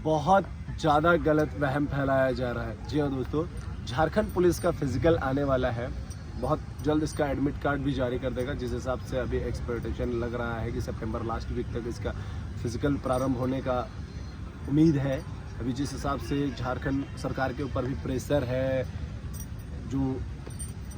बहुत ज़्यादा गलत वहम फैलाया जा रहा है। जी हाँ दोस्तों, झारखंड पुलिस का फिज़िकल आने वाला है। बहुत जल्द इसका एडमिट कार्ड भी जारी कर देगा, जिस हिसाब से अभी एक्सपेक्टेशन लग रहा है कि सितंबर लास्ट वीक तक इसका फिज़िकल प्रारंभ होने का उम्मीद है। अभी जिस हिसाब से झारखंड सरकार के ऊपर भी प्रेशर है, जो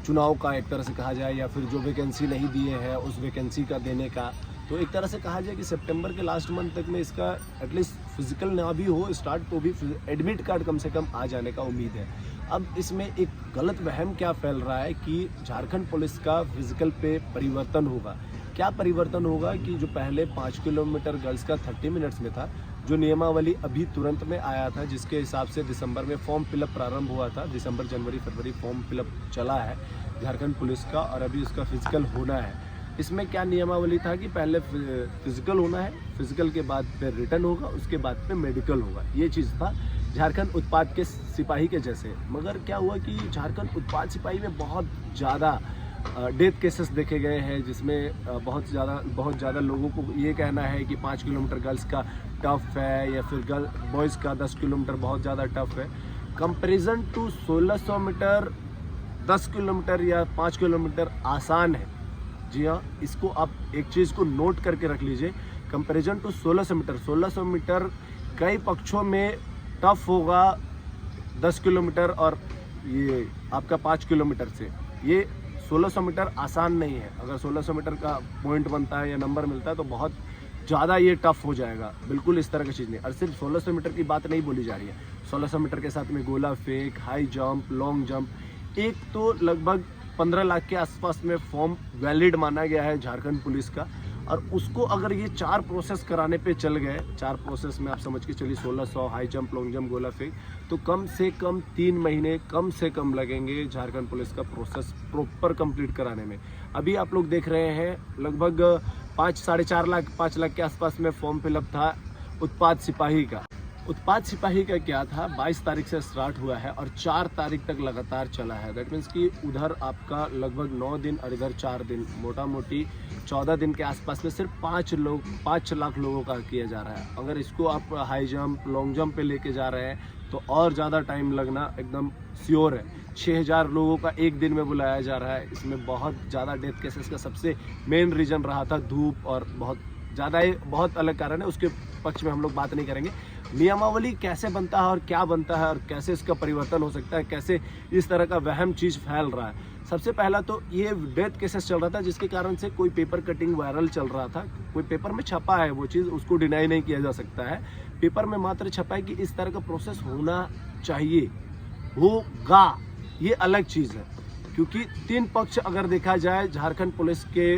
चुनाव का एक तरह से कहा जाए, या फिर जो वैकेंसी नहीं दिए हैं उस वैकेंसी का देने का, तो एक तरह से कहा जाए कि सितंबर के लास्ट मंथ तक में इसका एटलीस्ट फिजिकल ना भी हो स्टार्ट, तो भी एडमिट कार्ड कम से कम आ जाने का उम्मीद है। अब इसमें एक गलत वहम क्या फैल रहा है कि झारखंड पुलिस का फिजिकल पे परिवर्तन होगा। क्या परिवर्तन होगा कि जो पहले 5 किलोमीटर गर्ल्स का 30 मिनट्स में था, जो नियमावली अभी तुरंत में आया था, जिसके हिसाब से दिसंबर में फॉर्म फिलअप प्रारंभ हुआ था, दिसंबर जनवरी फरवरी फॉर्म फिलअप चला है झारखंड पुलिस का, और अभी उसका फिजिकल होना है। इसमें क्या नियमावली था कि पहले फिजिकल होना है, फिजिकल के बाद फिर रिटर्न होगा, उसके बाद फिर मेडिकल होगा। ये चीज़ था झारखंड उत्पाद के सिपाही के जैसे। मगर क्या हुआ कि झारखंड उत्पाद सिपाही में बहुत ज़्यादा डेथ केसेस देखे गए हैं, जिसमें बहुत ज़्यादा लोगों को ये कहना है कि 5 किलोमीटर गर्ल्स का टफ़ है, या फिर बॉयज़ का 10 किलोमीटर बहुत ज़्यादा टफ़ है। कंपेरिजन टू 1600 मीटर 10 किलोमीटर या 5 किलोमीटर आसान है। जी हाँ, इसको आप एक चीज़ को नोट करके रख लीजिए। कंपैरिजन टू 1600 मीटर कई पक्षों में टफ होगा 10 किलोमीटर, और ये आपका 5 किलोमीटर से ये 1600 मीटर आसान नहीं है। अगर 1600 मीटर का पॉइंट बनता है या नंबर मिलता है तो बहुत ज़्यादा ये टफ हो जाएगा। बिल्कुल इस तरह की चीज़ नहीं। और सिर्फ 1600 मीटर की बात नहीं बोली जा रही है, 1600 मीटर के साथ में गोला फेंक, हाई जंप, लॉन्ग जंप, एक तो लगभग 15 लाख के आसपास में फॉर्म वैलिड माना गया है झारखंड पुलिस का। और उसको अगर ये 4 प्रोसेस कराने पे चल गए, 4 प्रोसेस में आप समझ के चलिए 1600, हाई जंप, लॉन्ग जंप, गोला फेंक, तो कम से कम 3 महीने कम से कम लगेंगे झारखंड पुलिस का प्रोसेस प्रॉपर कंप्लीट कराने में। अभी आप लोग देख रहे हैं लगभग 5 लाख के आसपास में फॉर्म फिलअप था उत्पाद सिपाही का। उत्पाद सिपाही का क्या था, 22 तारीख से स्टार्ट हुआ है और 4 तारीख तक लगातार चला है। दैट मीन्स कि उधर आपका लगभग 9 दिन और इधर 4 दिन, मोटा मोटी 14 दिन के आसपास में सिर्फ 5 लाख लोगों का किया जा रहा है। अगर इसको आप हाई जंप, लॉन्ग जंप पे लेके जा रहे हैं तो और ज़्यादा टाइम लगना एकदम श्योर है। 6000 लोगों का एक दिन में बुलाया जा रहा है। इसमें बहुत ज़्यादा डेथ केसेस का सबसे मेन रीज़न रहा था धूप, और बहुत अलग कारण है, उसके पक्ष में हम लोग बात नहीं करेंगे। नियमावली कैसे बनता है और क्या बनता है और कैसे इसका परिवर्तन हो सकता है, कैसे इस तरह का वहम चीज़ फैल रहा है। सबसे पहला तो ये डेथ केसेस चल रहा था, जिसके कारण से कोई पेपर कटिंग वायरल चल रहा था। कोई पेपर में छपा है वो चीज़, उसको डिनाई नहीं किया जा सकता है। पेपर में मात्र छपा है कि इस तरह का प्रोसेस होना चाहिए, होगा, ये अलग चीज़ है। क्योंकि 3 पक्ष अगर देखा जाए झारखंड पुलिस के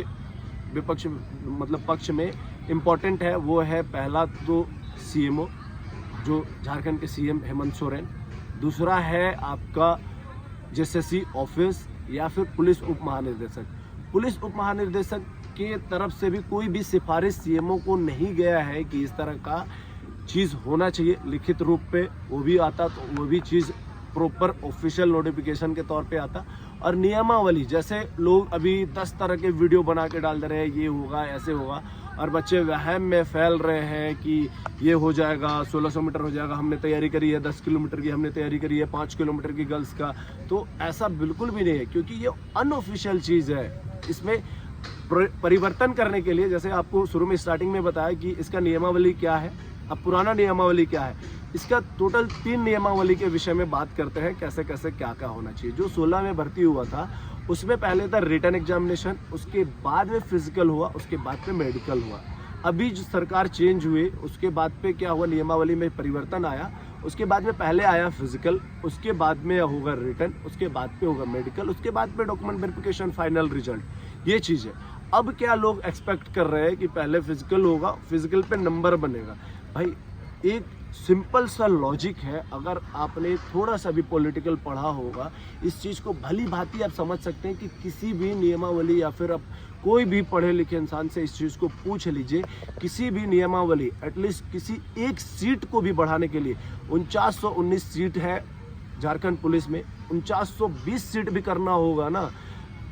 विपक्ष मतलब पक्ष में इम्पॉर्टेंट है, वो है पहला तो सीएमओ, जो झारखंड के सीएम हेमंत सोरेन। दूसरा है आपका जेएसएससी ऑफिस या फिर पुलिस उप महानिदेशक। पुलिस उप महानिदेशक के तरफ से भी कोई भी सिफारिश सीएमओ को नहीं गया है कि इस तरह का चीज़ होना चाहिए लिखित रूप पे। वो भी आता तो वो भी चीज़ प्रॉपर ऑफिशियल नोटिफिकेशन के तौर पे आता। और नियमावली, जैसे लोग अभी 10 तरह के वीडियो बना के डाल दे रहे हैं, ये होगा, ऐसे होगा, और बच्चे वहम में फैल रहे हैं कि ये हो जाएगा, 1600 मीटर हो जाएगा, हमने तैयारी करी है, 10 किलोमीटर की हमने तैयारी करी है, 5 किलोमीटर की गर्ल्स का। तो ऐसा बिल्कुल भी नहीं है, क्योंकि ये अनऑफिशियल चीज़ है। इसमें परिवर्तन करने के लिए, जैसे आपको शुरू में स्टार्टिंग में बताया कि इसका नियमावली क्या है, अब पुराना नियमावली क्या है, इसका टोटल 3 नियमावली के विषय में बात करते हैं, कैसे कैसे क्या क्या होना चाहिए। जो 16 में भर्ती हुआ था उसमें पहले था रिटन एग्जामिनेशन, उसके बाद में फिजिकल हुआ, उसके बाद में मेडिकल हुआ। अभी जो सरकार चेंज हुई उसके बाद पे क्या हुआ, नियमावली में परिवर्तन आया। उसके बाद में पहले आया फिजिकल, उसके बाद में होगा रिटन, उसके बाद पे होगा मेडिकल, उसके बाद में डॉक्यूमेंट वेरिफिकेशन, फाइनल रिजल्ट। ये चीज़ है। अब क्या लोग एक्सपेक्ट कर रहे हैं कि पहले फिजिकल होगा, फिजिकल पे नंबर बनेगा। भाई एक सिंपल सा लॉजिक है, अगर आपने थोड़ा सा भी पॉलिटिकल पढ़ा होगा इस चीज़ को भली भांति आप समझ सकते हैं कि किसी भी नियमावली या फिर आप कोई भी पढ़े लिखे इंसान से इस चीज़ को पूछ लीजिए, किसी भी नियमावली एटलीस्ट किसी एक सीट को भी बढ़ाने के लिए 4919 सीट है झारखंड पुलिस में, 4920 सीट भी करना होगा ना,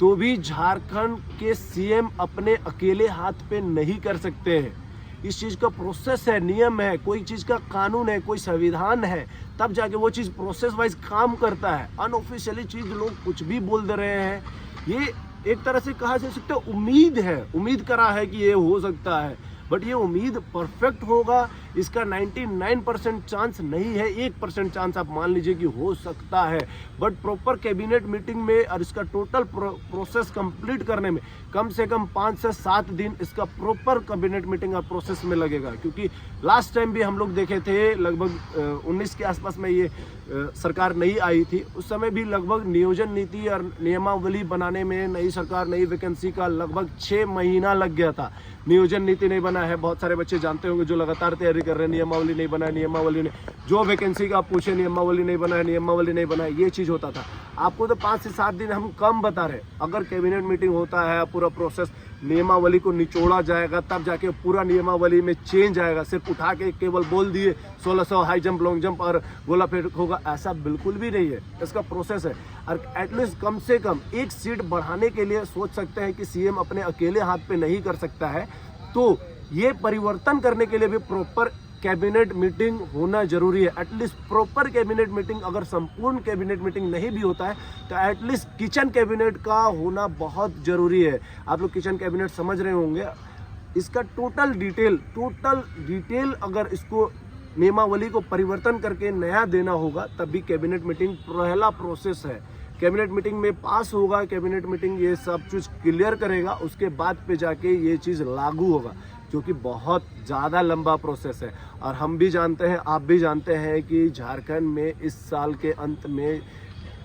तो भी झारखंड के सीएम अपने अकेले हाथ पे नहीं कर सकते हैं। इस चीज़ का प्रोसेस है, नियम है, कोई चीज़ का कानून है, कोई संविधान है, तब जाके वो चीज़ प्रोसेस वाइज काम करता है। अनऑफिशियली चीज़ लोग कुछ भी बोल दे रहे हैं। ये एक तरह से कहा जा सकता है उम्मीद है, उम्मीद करा है कि ये हो सकता है, बट ये उम्मीद परफेक्ट होगा इसका 99% चांस नहीं है। 1% चांस आप मान लीजिए कि हो सकता है, बट प्रॉपर कैबिनेट मीटिंग में और इसका टोटल प्रोसेस कंप्लीट करने में कम से कम 5 से 7 दिन इसका प्रॉपर कैबिनेट मीटिंग और प्रोसेस में लगेगा। क्योंकि लास्ट टाइम भी हम लोग देखे थे लगभग 19 के आसपास में ये सरकार नई आई थी, उस समय भी लगभग नियोजन नीति और नियमावली बनाने में नई सरकार नई वैकेंसी का लगभग 6 महीना लग गया था। नियोजन नीति नहीं बना है, बहुत सारे बच्चे जानते होंगे जो लगातार तैयारी कर रहे हैं, नियमावली नहीं बना है, नियमावली नहीं, जो वैकेंसी का आप पूछे नियमावली नहीं बना है, नियमावली नहीं बना है, ये चीज़ होता था। आपको तो 5 से 7 दिन हम कम बता रहे। अगर कैबिनेट मीटिंग होता है, पूरा प्रोसेस नियमावली को निचोड़ा जाएगा, तब जाके पूरा नियमावली में चेंज आएगा। सिर्फ उठा के केवल बोल दिए 1600 हाई जंप लॉन्ग जंप और गोला फेंक होगा, ऐसा बिल्कुल भी नहीं है। इसका प्रोसेस है और एटलीस्ट कम से कम 1 सीट बढ़ाने के लिए सोच सकते हैं कि सीएम अपने अकेले हाथ पे नहीं कर सकता है, तो ये परिवर्तन करने के लिए भी प्रॉपर कैबिनेट मीटिंग होना जरूरी है। एटलीस्ट प्रॉपर कैबिनेट मीटिंग, अगर संपूर्ण कैबिनेट मीटिंग नहीं भी होता है तो एटलीस्ट किचन कैबिनेट का होना बहुत जरूरी है। आप लोग किचन कैबिनेट समझ रहे होंगे, इसका टोटल डिटेल अगर इसको नियमावली को परिवर्तन करके नया देना होगा, तब भी कैबिनेट मीटिंग पहला प्रोसेस है। कैबिनेट मीटिंग में पास होगा, कैबिनेट मीटिंग ये सब चीज़ क्लियर करेगा, उसके बाद पे जाके ये चीज़ लागू होगा, जो कि बहुत ज़्यादा लंबा प्रोसेस है। और हम भी जानते हैं, आप भी जानते हैं कि झारखंड में इस साल के अंत में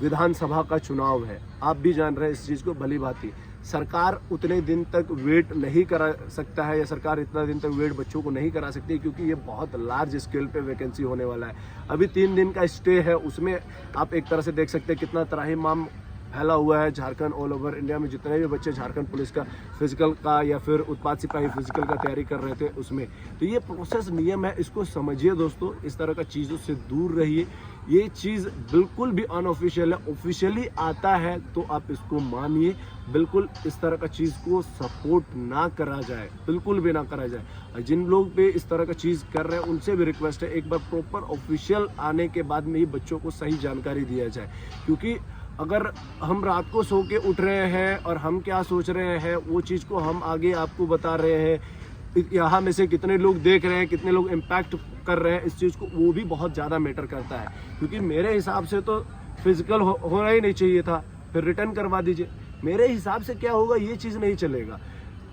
विधानसभा का चुनाव है। आप भी जान रहे हैं इस चीज़ को भली भांति। सरकार उतने दिन तक वेट नहीं करा सकता है, या सरकार इतना दिन तक वेट बच्चों को नहीं करा सकती, क्योंकि ये बहुत लार्ज स्केल पे वैकेंसी होने वाला है। अभी 3 दिन का स्टे है, उसमें आप एक तरह से देख सकते हैं कितना त्राहिमाम फैला हुआ है झारखंड ऑल ओवर इंडिया में। जितने भी बच्चे झारखंड पुलिस का फिजिकल का या फिर उत्पाद सिपाही फिजिकल का तैयारी कर रहे थे उसमें, तो ये प्रोसेस नियम है, इसको समझिए दोस्तों। इस तरह का चीज़ों से दूर रहिए। ये चीज़ बिल्कुल भी अनऑफिशियल है, ऑफिशियली आता है तो आप इसको मानिए। बिल्कुल इस तरह का चीज़ को सपोर्ट ना करा जाए, बिल्कुल भी ना करा जाए। और जिन लोग पे इस तरह का चीज़ कर रहे हैं उनसे भी रिक्वेस्ट है, एक बार प्रॉपर ऑफिशियल आने के बाद में ही बच्चों को सही जानकारी दिया जाए। क्योंकि अगर हम रात को सो के उठ रहे हैं और हम क्या सोच रहे हैं, वो चीज़ को हम आगे आपको बता रहे हैं। यहाँ में से कितने लोग देख रहे हैं, कितने लोग इम्पैक्ट कर रहे हैं इस चीज़ को, वो भी बहुत ज़्यादा मैटर करता है। क्योंकि मेरे हिसाब से तो फिजिकल होना ही नहीं चाहिए था, फिर रिटर्न करवा दीजिए। मेरे हिसाब से क्या होगा, ये चीज़ नहीं चलेगा।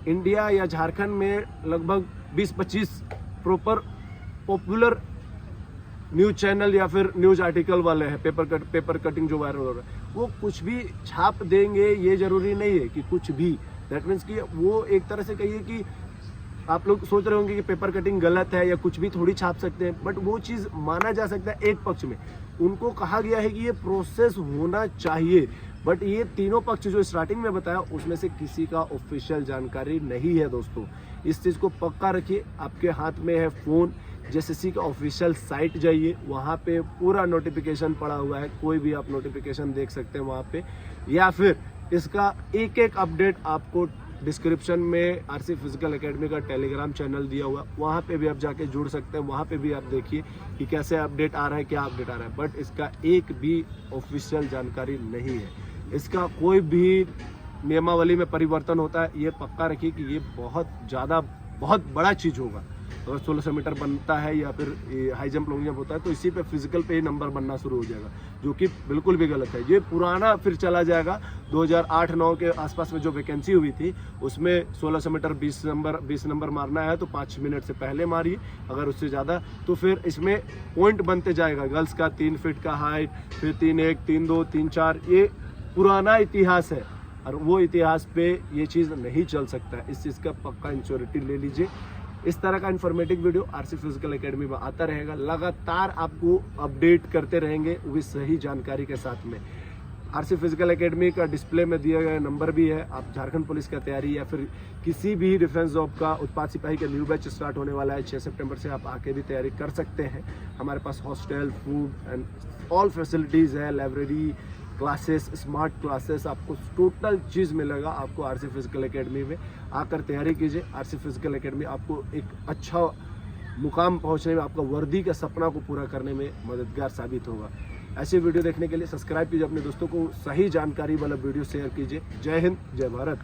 इंडिया या झारखंड में लगभग 20-25 प्रॉपर पॉपुलर न्यूज़ चैनल या फिर न्यूज़ आर्टिकल वाले हैं, पेपर कटिंग जो वायरल हो रहा है, वो कुछ भी छाप देंगे, ये ज़रूरी नहीं है कि कुछ भी। दैट मीन्स कि वो एक तरह से कहिए कि आप लोग सोच रहे होंगे कि पेपर कटिंग गलत है या कुछ भी थोड़ी छाप सकते हैं, बट वो चीज़ माना जा सकता है एक पक्ष में। उनको कहा गया है कि ये प्रोसेस होना चाहिए, बट ये तीनों पक्ष जो स्टार्टिंग में बताया उसमें से किसी का ऑफिशियल जानकारी नहीं है दोस्तों। इस चीज़ को पक्का रखिए। आपके हाथ में है फ़ोन, जेएसएससी का ऑफिशियल साइट जाइए, वहाँ पे पूरा नोटिफिकेशन पड़ा हुआ है, कोई भी आप नोटिफिकेशन देख सकते हैं वहाँ पे, या फिर इसका एक एक अपडेट आपको डिस्क्रिप्शन में आरसी फिजिकल एकेडमी का टेलीग्राम चैनल दिया हुआ, वहाँ पे भी आप जाके जुड़ सकते हैं। वहाँ पे भी आप देखिए कि कैसे अपडेट आ रहा है, क्या अपडेट आ रहा है, बट इसका एक भी ऑफिशियल जानकारी नहीं है। इसका कोई भी नियमावली में परिवर्तन होता है, ये पक्का रखिए कि ये बहुत बड़ा चीज़ होगा। अगर 1600 मीटर बनता है या फिर हाई जंप लॉन्ग जंप होता है, तो इसी पे फिजिकल पे ही नंबर बनना शुरू हो जाएगा, जो कि बिल्कुल भी गलत है। ये पुराना फिर चला जाएगा। 2008-9 के आसपास में जो वैकेंसी हुई थी उसमें 1600 मीटर 20 नंबर मारना है तो 5 मिनट से पहले मारिए, अगर उससे ज़्यादा तो फिर इसमें पॉइंट बनते जाएगा। गर्ल्स का 3 फीट का हाइट, फिर 3-1, 3-2, 3-4, ये पुराना इतिहास है और वो इतिहास पे ये चीज़ नहीं चल सकता है। इस चीज़ का पक्का इंश्योरिटी ले लीजिए। इस तरह का informative video RC physical academy में आता रहेगा, लगातार आपको अपडेट करते रहेंगे, वो भी सही जानकारी के साथ में। आरसी फिजिकल एकेडमी का डिस्प्ले में दिया गया नंबर भी है। आप झारखंड पुलिस का तैयारी या फिर किसी भी डिफेंस जॉब का, उत्पाद सिपाही का न्यू बैच स्टार्ट होने वाला है 6 सितंबर से, आप आके भी तैयारी कर सकते हैं। हमारे पास hostel, food and all facilities है, लाइब्रेरी, क्लासेस, स्मार्ट क्लासेस, आपको टोटल चीज़ मिलेगा आपको आरसी फिजिकल एकेडमी में। आकर तैयारी कीजिए। आरसी फिजिकल एकेडमी आपको एक अच्छा मुकाम पहुंचने में, आपका वर्दी का सपना को पूरा करने में मददगार साबित होगा। ऐसे वीडियो देखने के लिए सब्सक्राइब कीजिए, अपने दोस्तों को सही जानकारी वाला वीडियो शेयर कीजिए। जय हिंद, जय भारत।